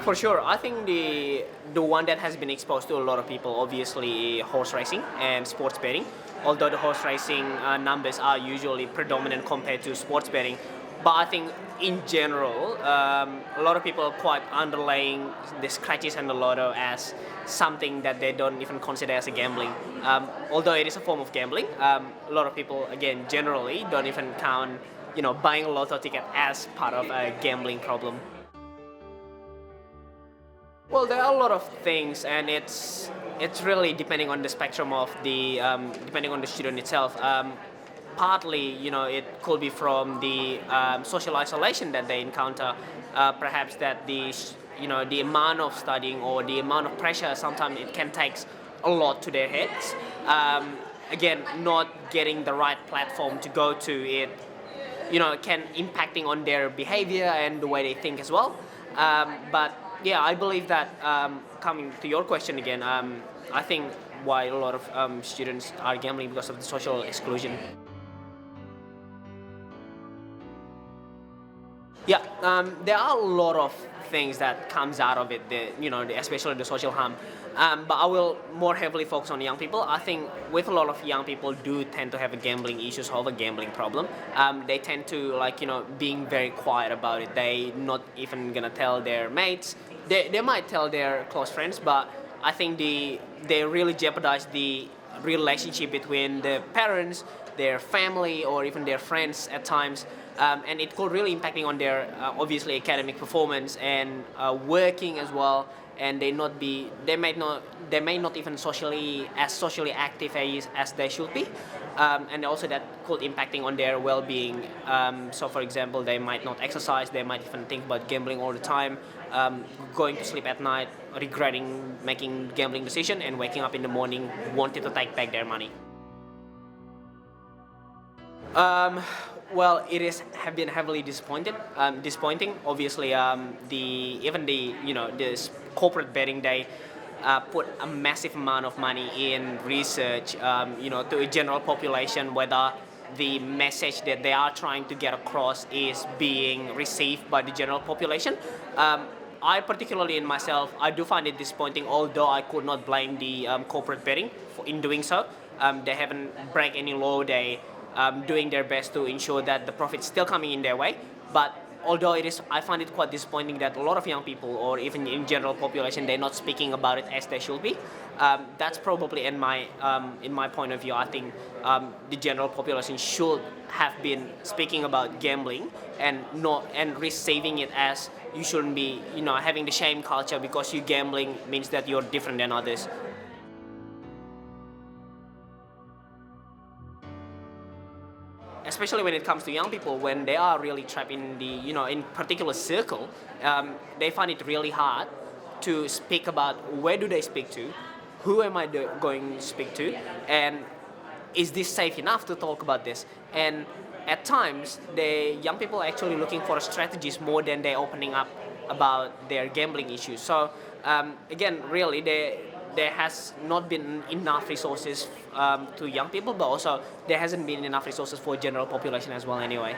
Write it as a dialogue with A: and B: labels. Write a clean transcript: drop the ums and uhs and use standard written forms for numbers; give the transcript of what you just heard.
A: For sure, I think the one that has been exposed to a lot of people, obviously, horse racing and sports betting. Although the horse racing numbers are usually predominant compared to sports betting, but I think in general, a lot of people are quite underlying the scratches and the lotto as something that they don't even consider as a gambling. Although it is a form of gambling, a lot of people, again, generally don't even count, buying a lotto ticket as part of a gambling problem. Well, there are a lot of things, and it's really depending on the spectrum of the depending on the student itself. Partly, it could be from the social isolation that they encounter. Perhaps that the amount of studying or the amount of pressure sometimes it can take a lot to their heads. Again, not getting the right platform to go to it, can impacting on their behavior and the way they think as well. But yeah, I believe that coming to your question again, I think why a lot of students are gambling because of the social exclusion. Yeah, there are a lot of things that comes out of it, especially the social harm. But I will more heavily focus on young people. I think with a lot of young people do tend to have a gambling issues, have a gambling problem. They tend to being very quiet about it. They not even gonna tell their mates. They might tell their close friends, but I think they really jeopardize the relationship between the parents, their family, or even their friends at times. And it could really impacting on their obviously academic performance and working as well. And they may not even socially active as they should be, and also that could impacting on their well-being. So for example, they might not exercise, they might even think about gambling all the time, going to sleep at night regretting making gambling decision, and waking up in the morning wanting to take back their money. Well, it have been heavily disappointing. Obviously, this corporate betting, they put a massive amount of money in research, to a general population, whether the message that they are trying to get across is being received by the general population. I particularly in myself, I do find it disappointing, although I could not blame the corporate betting in doing so. They haven't break any law. They doing their best to ensure that the profit's still coming in their way. But although I find it quite disappointing that a lot of young people, or even in general population, they're not speaking about it as they should be. That's probably in my point of view. I think the general population should have been speaking about gambling and receiving it as you shouldn't be, having the shame culture because you gambling means that you're different than others. Especially when it comes to young people, when they are really trapped in in particular circle, they find it really hard to speak about where do they speak to, who am I going to speak to, and is this safe enough to talk about this? And at times, the young people are actually looking for strategies more than they're opening up about their gambling issues. So again, really, there has not been enough resources to young people, but also there hasn't been enough resources for general population as well anyway.